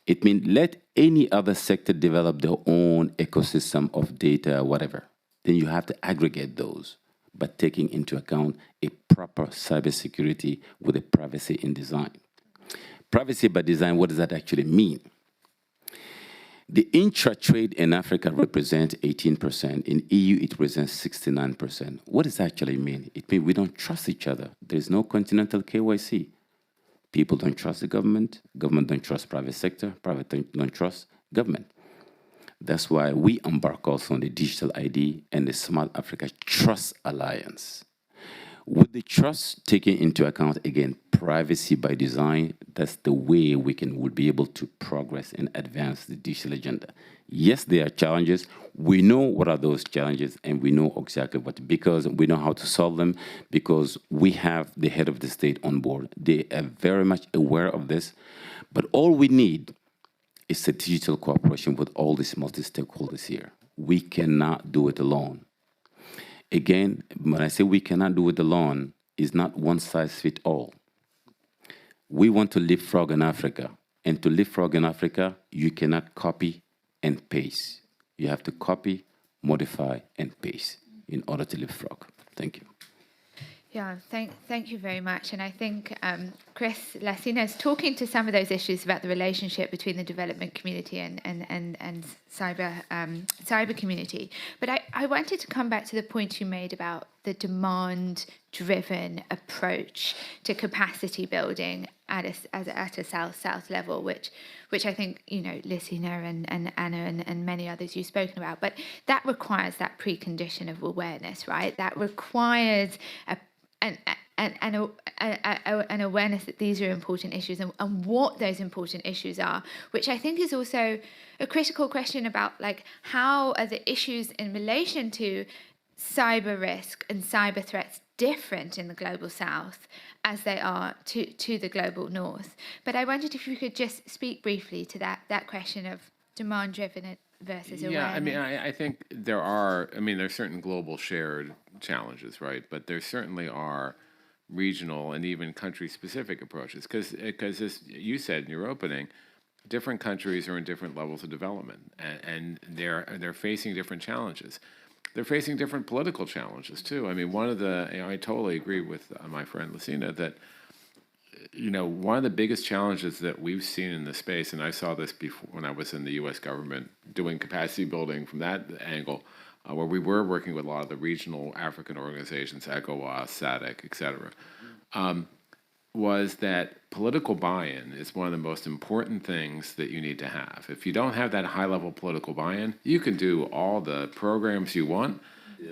It means let any other sector develop their own ecosystem of data, whatever. Then you have to aggregate those, but taking into account a proper cybersecurity with a privacy in design. Privacy by design, what does that actually mean? The intra-trade in Africa represents 18%. In EU, it represents 69%. What does that actually mean? It means we don't trust each other. There's no continental KYC. People don't trust the government don't trust private sector, private don't trust government. That's why we embark also on the Digital ID and the Smart Africa Trust Alliance. With the trust taking into account, again, privacy by design, that's the way we'll be able to progress and advance the digital agenda. Yes, there are challenges. We know what are those challenges, and we know exactly what, because we know how to solve them, because we have the head of the state on board. They are very much aware of this, but all we need is a digital cooperation with all these multi-stakeholders here. We cannot do it alone. Again, when I say we cannot do it alone, it's not one size fits all. We want to leapfrog in Africa. And to leapfrog in Africa, you cannot copy and paste. You have to copy, modify, and paste in order to leapfrog. Thank you. Yeah, thank you very much. And I think Chris Lassina is talking to some of those issues about the relationship between the development community and cyber community. But I wanted to come back to the point you made about the demand-driven approach to capacity building at a south level, which I think, you know, Lassina and Anna and many others you've spoken about. But that requires that precondition of awareness, right? That requires an awareness that these are important issues and what those important issues are, which I think is also a critical question about, like, how are the issues in relation to cyber risk and cyber threats different in the global south as they are to the global north. But I wondered if you could just speak briefly to that question of demand-driven versus awareness. Yeah, I mean, I think there's certain global shared challenges, right? But there certainly are regional and even country-specific approaches, because as you said in your opening, different countries are in different levels of development, and they're facing different challenges. They're facing different political challenges too. I mean, I totally agree with my friend Lucina that one of the biggest challenges that we've seen in the space, and I saw this before when I was in the U.S. government doing capacity building from that angle, where we were working with a lot of the regional African organizations, ECOWAS, SADC, et cetera, was that political buy-in is one of the most important things that you need to have. If you don't have that high-level political buy-in, you can do all the programs you want,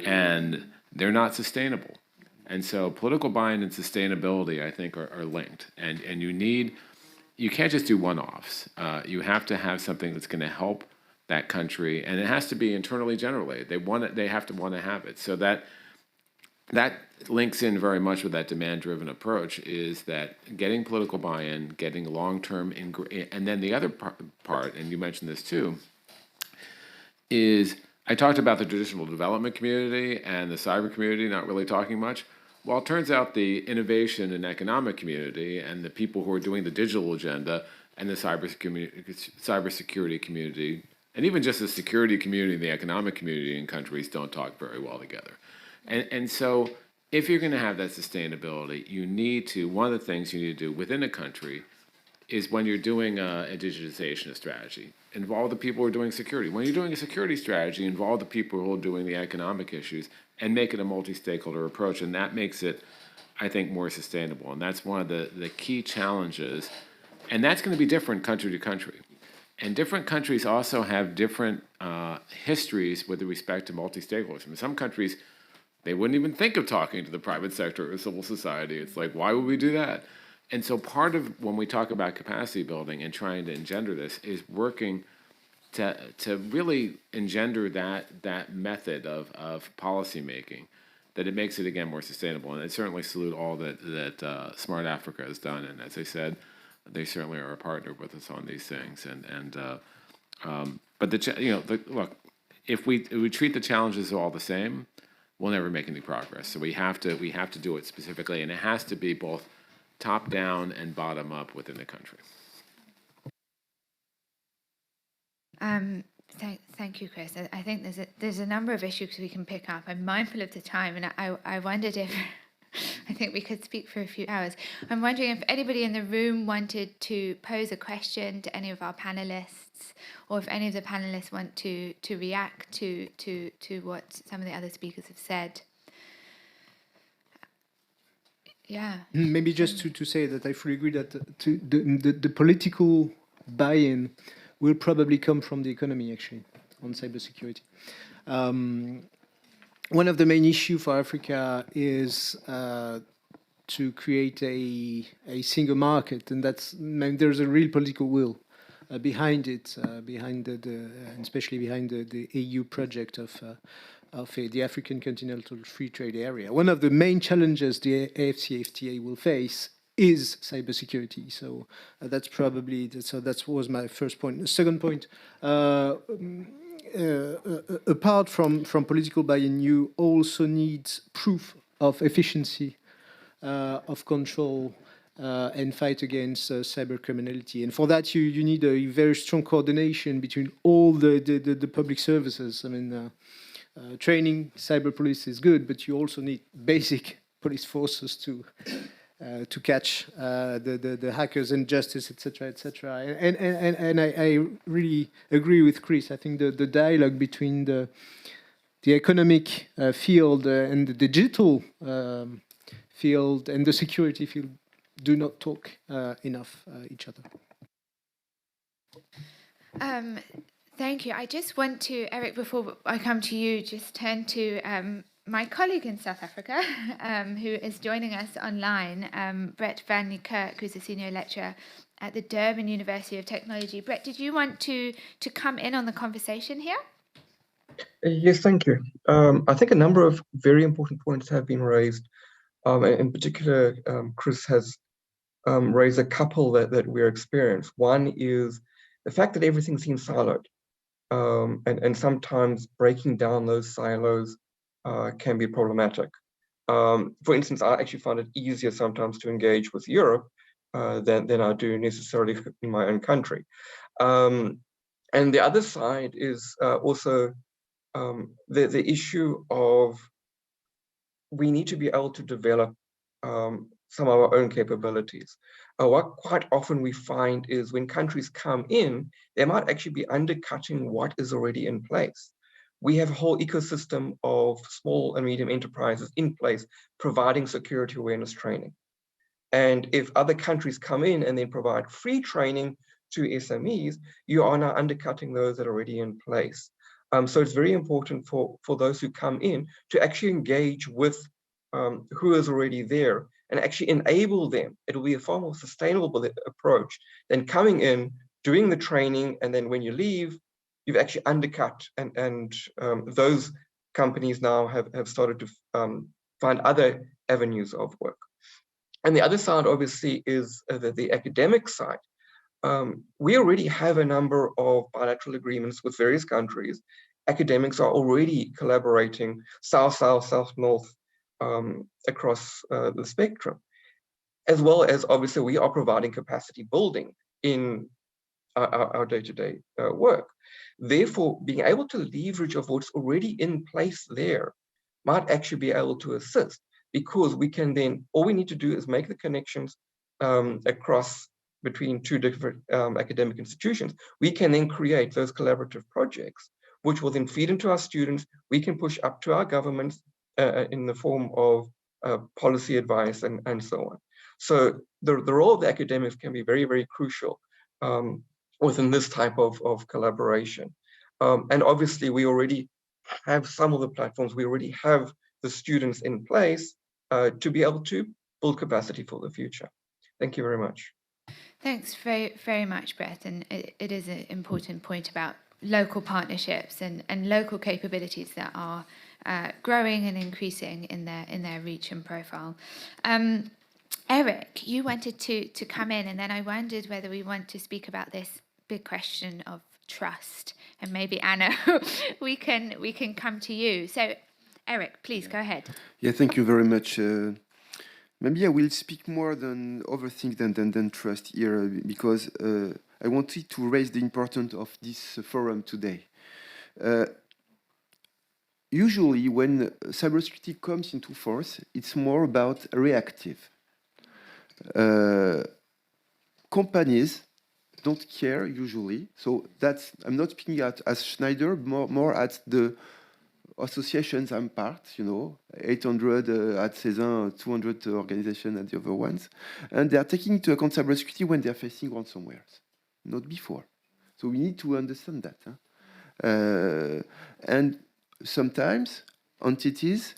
and they're not sustainable. And so political buy-in and sustainability, I think, are linked. And you can't just do one-offs. You have to have something that's going to help that country, and it has to be internally generated. They have to want to have it. So that links in very much with that demand-driven approach, is that getting political buy-in, getting long-term, and then the other part, and you mentioned this too, is I talked about the traditional development community and the cyber community not really talking much. Well, it turns out the innovation and economic community and the people who are doing the digital agenda and the cybersecurity community, and even just the security community and the economic community in countries don't talk very well together. And so if you're going to have that sustainability, one of the things you need to do within a country is, when you're doing a digitization strategy, involve the people who are doing security. When you're doing a security strategy, involve the people who are doing the economic issues, and make it a multi-stakeholder approach. And that makes it, I think, more sustainable. And that's one of the key challenges. And that's going to be different country to country. And different countries also have different histories with respect to multi-stakeholders. In some countries, they wouldn't even think of talking to the private sector or civil society. It's like, why would we do that? And so part of when we talk about capacity building and trying to engender this is working to really engender that method of policy making, that it makes it, again, more sustainable. And I certainly salute all that Smart Africa has done. And as I said, they certainly are a partner with us on these things. But look, if we treat the challenges all the same, we'll never make any progress. So we have to do it specifically, and it has to be both top down and bottom up within the country. Thank you, Chris. I think there's a number of issues we can pick up. I'm mindful of the time, and I wondered if I think we could speak for a few hours. I'm wondering if anybody in the room wanted to pose a question to any of our panelists, or if any of the panelists want to react to what some of the other speakers have said. Yeah. Maybe just to say that I fully agree that the political buy-in will probably come from the economy, actually, on cybersecurity. One of the main issues for Africa is to create a single market, and there's a real political will behind it, especially behind the EU project of the African Continental Free Trade Area. One of the main challenges the AFCFTA will face is cybersecurity. So that was my first point. The second point, apart from political buy-in, you also need proof of efficiency of control and fight against cyber criminality. And for that, you need a very strong coordination between all the public services. I mean, training cyber police is good, but you also need basic police forces to catch the hackers and justice, etc., etc. And I really agree with Chris. I think the dialogue between the economic field and the digital field and the security field do not talk enough each other. Thank you. I just want to, Eric, before I come to you, just turn to my colleague in South Africa, who is joining us online, Brett Van Niekerk, who's a senior lecturer at the Durban University of Technology. Brett, did you want to come in on the conversation here? Yes, thank you. I think a number of very important points have been raised. And in particular, Chris has raised a couple that we're experiencing. One is the fact that everything seems siloed. And sometimes breaking down those silos can be problematic. For instance, I actually find it easier sometimes to engage with Europe than I do necessarily in my own country. And the other side is also the issue of we need to be able to develop some of our own capabilities. What quite often we find is when countries come in, they might actually be undercutting what is already in place. We have a whole ecosystem of small and medium enterprises in place providing security awareness training. And if other countries come in and then provide free training to SMEs, you are now undercutting those that are already in place. So it's very important for those who come in to actually engage with who is already there and actually enable them. It will be a far more sustainable approach than coming in, doing the training, and then when you leave, you've actually undercut. And those companies now have started to find other avenues of work. And the other side, obviously, is the academic side. We already have a number of bilateral agreements with various countries. Academics are already collaborating south-south, south-north across the spectrum, as well as obviously we are providing capacity building in our day-to-day work. Therefore, being able to leverage of what's already in place there might actually be able to assist, because we can then, all we need to do is make the connections across between two different academic institutions. We can then create those collaborative projects, which will then feed into our students. We can push up to our governments in the form of policy advice and so on. So the role of the academics can be very, very crucial within this type of collaboration. And obviously we already have some of the platforms, we already have the students in place to be able to build capacity for the future. Thank you very much. Thanks very, very much, Brett. And it is an important point about local partnerships and local capabilities that are growing and increasing in their reach and profile. Eric, you wanted to come in, and then I wondered whether we want to speak about this big question of trust. And maybe Anna, we can come to you. So, Eric, please go ahead. Yeah, thank you very much. Maybe I will speak more than other things than trust here, because I wanted to raise the importance of this forum today. Usually, when cybersecurity comes into force, it's more about reactive. Companies don't care usually, so that's, I'm not speaking as Schneider, more at the associations I'm part, 800 at Cézanne, 200 organizations at the other ones, and they are taking into account cybersecurity when they are facing ransomware, not before. So we need to understand that. And sometimes entities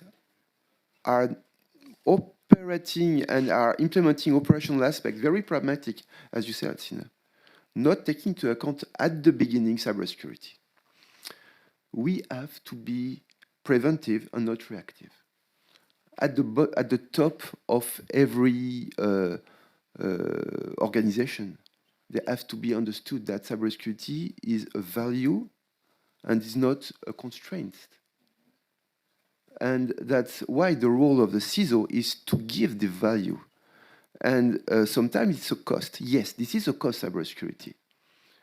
are operating and are implementing operational aspects, very pragmatic, as you said, Sina, not taking into account at the beginning cybersecurity. We have to be preventive and not reactive. At the top of every organization, they have to be understood that cybersecurity is a value and is not a constraint. And that's why the role of the CISO is to give the value. And sometimes it's a cost. Yes, this is a cost, cybersecurity.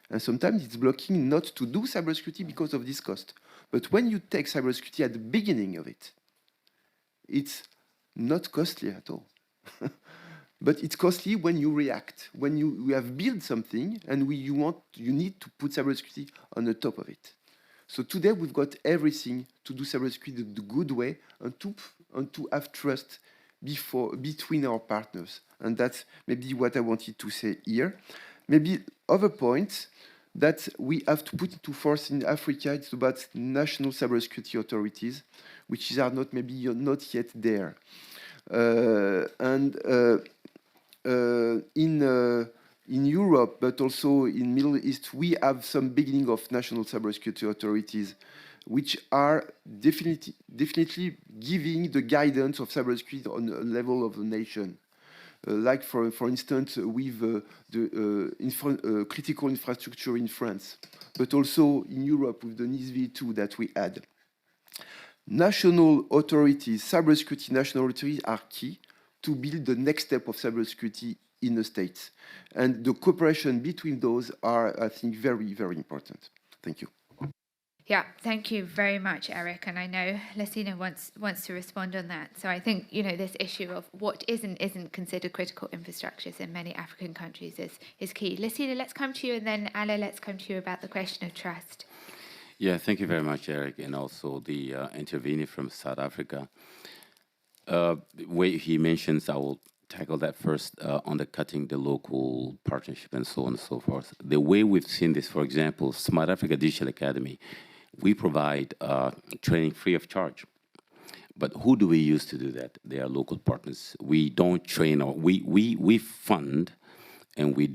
And sometimes it's blocking not to do cybersecurity because of this cost. But when you take cybersecurity at the beginning of it, it's not costly at all. But it's costly when you react, when you have built something and you need to put cybersecurity on the top of it. So today we've got everything to do cybersecurity the good way and to have trust between our partners. And that's maybe what I wanted to say here. Maybe other points that we have to put into force in Africa, it's about national cybersecurity authorities, which are not yet there. In in Europe, but also in Middle East, we have some beginning of national cybersecurity authorities, which are definitely giving the guidance of cybersecurity on a level of the nation. Like for instance, with the critical infrastructure in France, but also in Europe with the NIS V2 that we had. National authorities, cybersecurity national authorities are key to build the next step of cybersecurity in the States. And the cooperation between those are, I think, very, very important. Thank you. Yeah, thank you very much, Eric. And I know Lassina wants to respond on that. So I think, this issue of what isn't considered critical infrastructures in many African countries is key. Lassina, let's come to you, and then Ala, let's come to you about the question of trust. Yeah, thank you very much, Eric, and also the intervener from South Africa. Where he mentions, I will tackle that first, undercutting the local partnership and so on and so forth. The way we've seen this, for example, Smart Africa Digital Academy, we provide training free of charge. But who do we use to do that? They are local partners. We don't train, or we fund, and we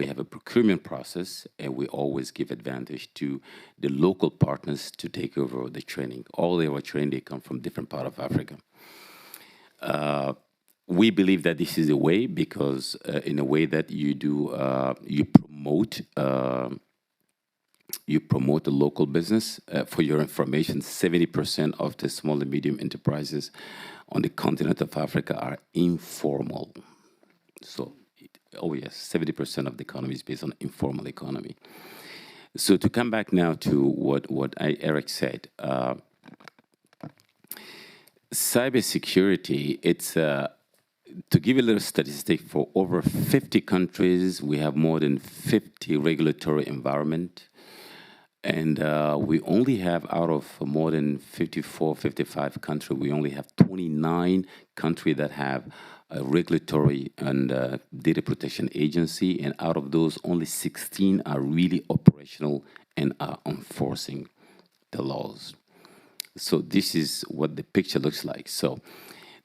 have a procurement process, and we always give advantage to the local partners to take over the training. All they were trained, they come from different part of Africa. We believe that this is a way, because in a way that you do, you promote the local business. For your information, 70% of the small and medium enterprises on the continent of Africa are informal. So, oh yes, 70% of the economy is based on informal economy. So to come back now to what Eric said, cybersecurity, it's to give you a little statistic, for over 50 countries, we have more than 50 regulatory environment. And we only have, out of more than 54, 55 countries, we only have 29 countries that have a regulatory and data protection agency. And out of those, only 16 are really operational and are enforcing the laws. So this is what the picture looks like. So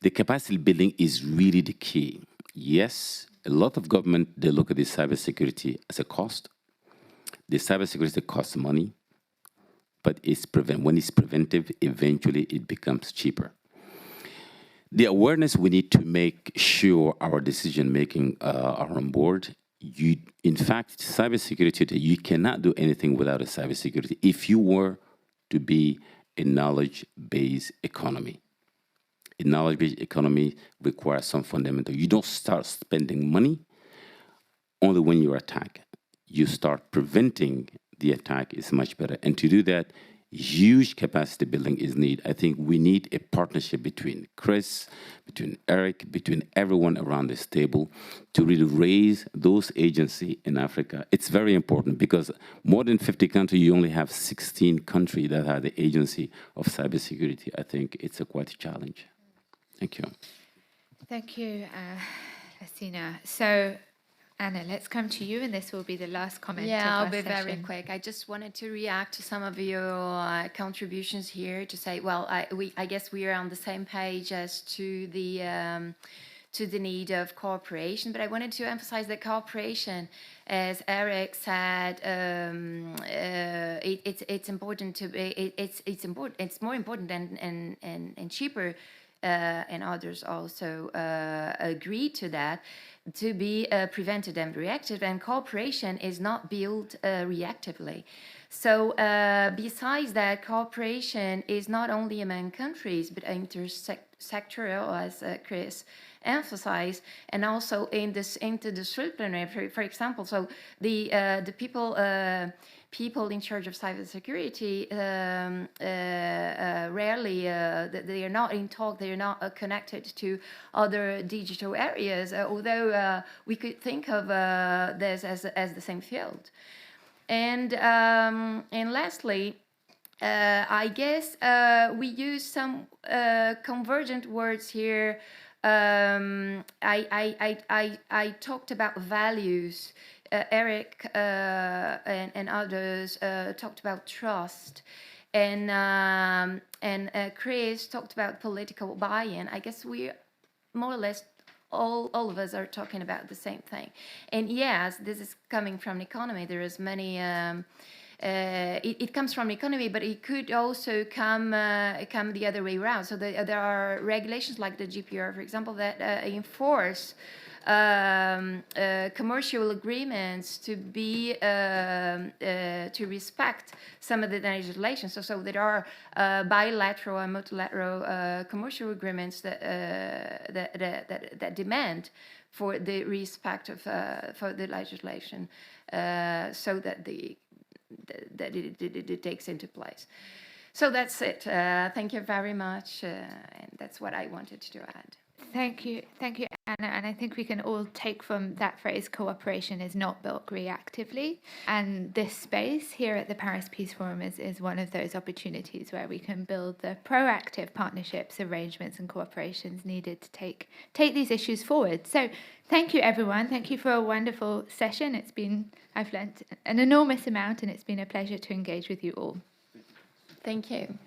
the capacity building is really the key. Yes, a lot of government, they look at the cybersecurity as a cost. The cybersecurity costs money, but when it's preventive, eventually it becomes cheaper. The awareness we need to make sure our decision-making are on board. In fact, cybersecurity, you cannot do anything without a cybersecurity if you were to be a knowledge-based economy. A knowledge-based economy requires some fundamental. You don't start spending money only when you're attacked. You start preventing the attack is much better. And to do that, huge capacity building is needed. I think we need a partnership between Chris, between Eric, between everyone around this table to really raise those agencies in Africa. It's very important, because more than 50 countries, you only have 16 countries that have the agency of cybersecurity. I think it's quite a challenge. Thank you. Thank you, Lassina. So, Anna, let's come to you, and this will be the last comment. Yeah, of I'll be our very session. quick. I just wanted to react to some of your contributions here to say, well, I guess we are on the same page as to the need of cooperation, but I wanted to emphasize that cooperation, as Eric said, it's important to be, it's important. It's more important and cheaper. And others also agree to that, to be preventive and reactive, and cooperation is not built reactively. So besides that, cooperation is not only among countries, but intersectoral, as Chris emphasized, and also in this interdisciplinary, for example. So the people in charge of cybersecurity rarely, they are not in talk, they are not connected to other digital areas, although we could think of this as the same field. And lastly, I guess we use some convergent words here. I talked about values. Eric and others talked about trust, and Chris talked about political buy-in. I guess we more or less all of us are talking about the same thing. And yes, this is coming from the economy. There is many. It comes from the economy, but it could also come the other way around. So there are regulations like the GDPR, for example, that enforce commercial agreements to be to respect some of the legislation. So there are bilateral and multilateral commercial agreements that demand for the respect of for the legislation, so that it takes into place. So that's it. Thank you very much, and that's what I wanted to add. Thank you, Anna. And I think we can all take from that phrase, cooperation is not built reactively. And this space here at the Paris Peace Forum is one of those opportunities where we can build the proactive partnerships, arrangements and cooperations needed to take these issues forward. So thank you, everyone. Thank you for a wonderful session. I've learned an enormous amount, and it's been a pleasure to engage with you all. Thank you.